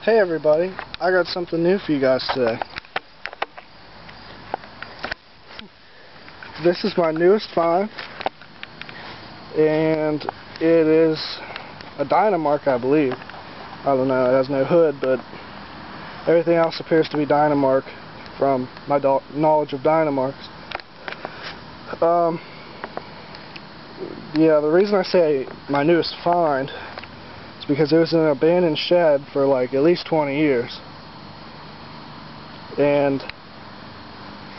Hey everybody, I got something new for you guys today. This is my newest find, and it is a Dynamark, I believe. I don't know, it has no hood, but everything else appears to be Dynamark from my knowledge of Dynamarks. Yeah, the reason I say my newest find is because it was in an abandoned shed for like at least 20 years. And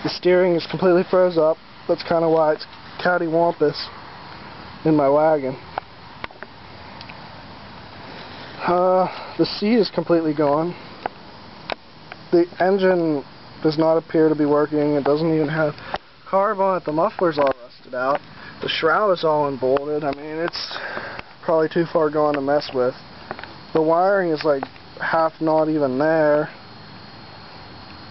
the steering is completely froze up. That's kind of why it's cattywampus in my wagon. The seat is completely gone. The engine does not appear to be working. It doesn't even have carb on it. The muffler's all rusted out. The shroud is all unbolted. I mean, it's probably too far gone to mess with. The wiring is like half not even there.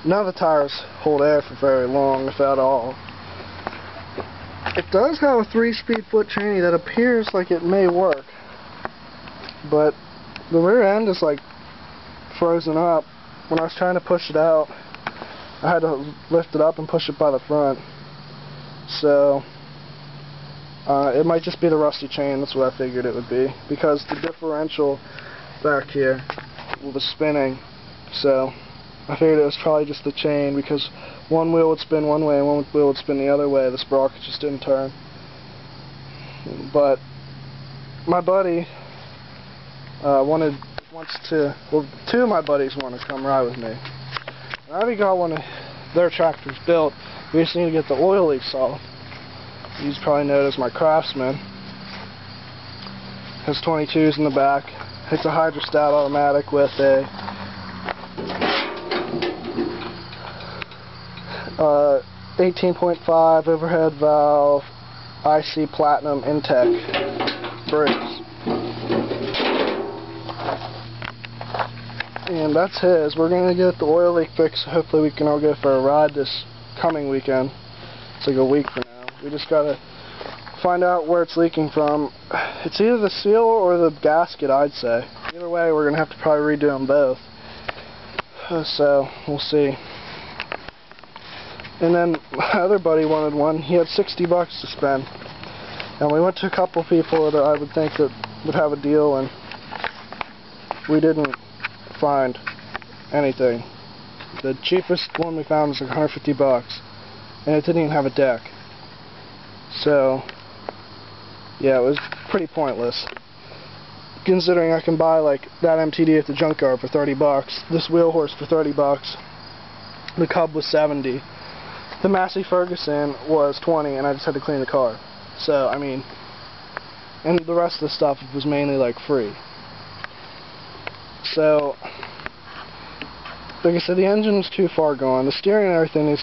None of the tires hold air for very long, if at all. It does have a 3-speed foot tranny that appears like it may work, but the rear end is like frozen up. When I was trying to push it out, I had to lift it up and push it by the front. So it might just be the rusty chain. That's what I figured it would be, because the differential back here was spinning. So I figured it was probably just the chain, because one wheel would spin one way and one wheel would spin the other way. The sprocket just didn't turn. But my buddy two of my buddies want to come ride with me. I already got one of their tractors built. We just need to get the oil leaks off. He's probably known as my Craftsman. Has 22s in the back. It's a hydrostat automatic with a 18.5 overhead valve IC Platinum Intech brakes. And that's his. We're going to get the oil leak fixed. Hopefully we can all go for a ride this coming weekend. It's like a week from now. We just got to find out where it's leaking from. It's either the seal or the gasket, I'd say. Either way, we're going to have to probably redo them both. So, we'll see. And then my other buddy wanted one. He had $60 to spend. And we went to a couple people that I would think that would have a deal, and we didn't find anything. The cheapest one we found was like $150, and it didn't even have a deck. So yeah, it was pretty pointless, considering I can buy like that MTD at the junkyard for $30, this wheel horse for $30, the Cub was $70, the Massey Ferguson was $20, and I just had to clean the car. So I mean, and the rest of the stuff was mainly like free. So, like I said, the engine's too far gone. The steering and everything is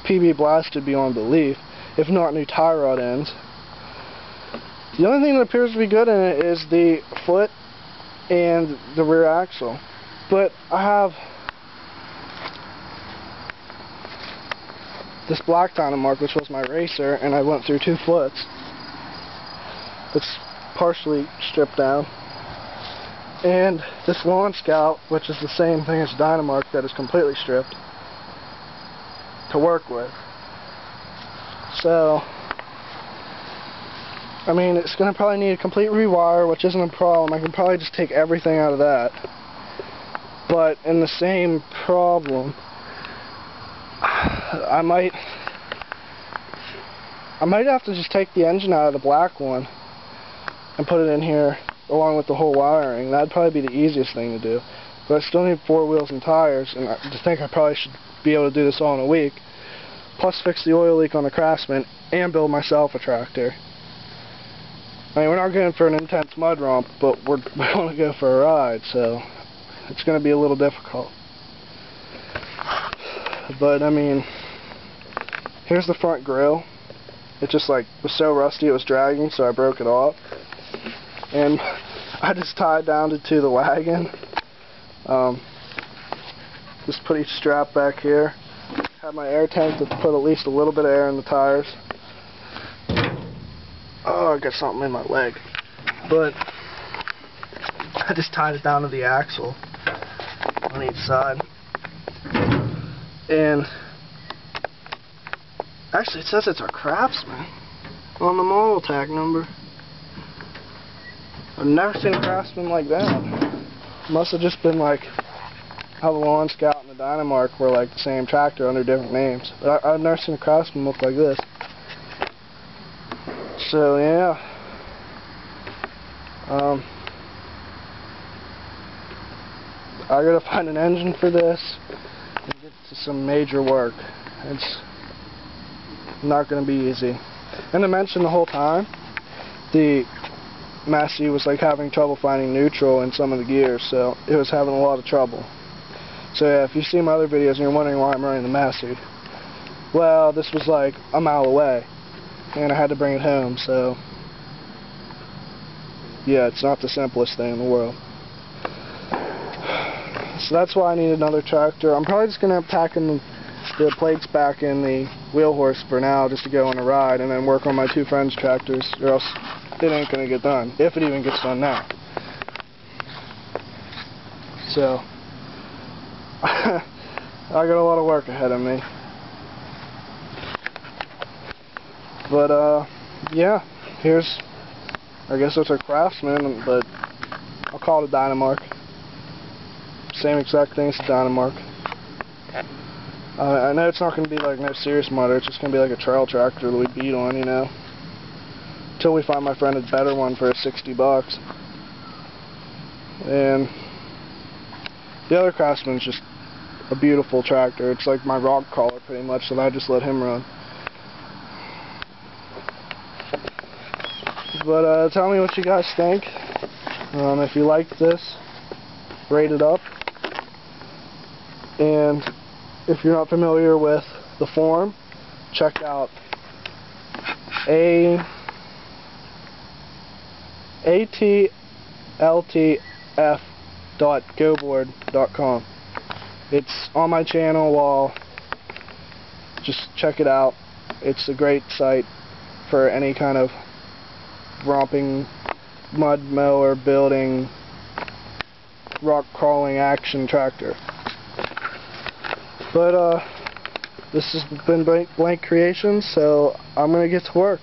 PB blasted beyond belief, if not new tie rod ends. The only thing that appears to be good in it is the foot and the rear axle. But I have this black Dynamark, which was my racer, and I went through 2 foots. It's partially stripped down. And this Lawn Scout, which is the same thing as Dynamark, that is completely stripped to work with. So, I mean, it's going to probably need a complete rewire, which isn't a problem. I can probably just take everything out of that. But in the same problem, I might have to just take the engine out of the black one and put it in here along with the whole wiring. That'd probably be the easiest thing to do. But I still need 4 wheels and tires, and I just think I probably should be able to do this all in a week. Plus fix the oil leak on the Craftsman and build myself a tractor. I mean, we're not going for an intense mud romp, but we want to go for a ride, so it's going to be a little difficult. But I mean, here's the front grille. It just like was so rusty it was dragging, so I broke it off. And I just tied down it to the wagon. Just put each strap back here. Have my air tank to put at least a little bit of air in the tires. Oh, I got something in my leg. But I just tied it down to the axle. on each side. And actually it says it's a Craftsman on the model tag number. I've never seen a Craftsman like that. Must have just been like how the Lawn Scout and the Dynamark were like the same tractor under different names. But I've never seen a Craftsman look like this. So yeah. I gotta find an engine for this and get to some major work. It's not gonna be easy. And to mention the whole time, the Massey was like having trouble finding neutral in some of the gears, so it was having a lot of trouble. So yeah, if you see my other videos and you're wondering why I'm running the Massey, well, this was like a mile away, and I had to bring it home, so yeah, it's not the simplest thing in the world. So that's why I need another tractor. I'm probably just going to end up tacking the plates back in the wheel horse for now, just to go on a ride, and then work on my two friends' tractors, or else it ain't going to get done, if it even gets done now. So I got a lot of work ahead of me. But yeah, here's, I guess it's a Craftsman, but I'll call it a Dynamark. Same exact thing as a Dynamark. I know it's not going to be like no serious motor, it's just going to be like a trail tractor that we beat on, you know. Until we find my friend a better one for $60. And the other Craftsman's just a beautiful tractor. It's like my rock crawler pretty much, that I just let him run. But tell me what you guys think. If you like this, rate it up. And if you're not familiar with the forum, check out ATLTF.goboard.com. It's on my channel wall. Just check it out. It's a great site for any kind of romping, mud mower, building, rock crawling action tractor. But this has been Blank Creations, so I'm gonna get to work.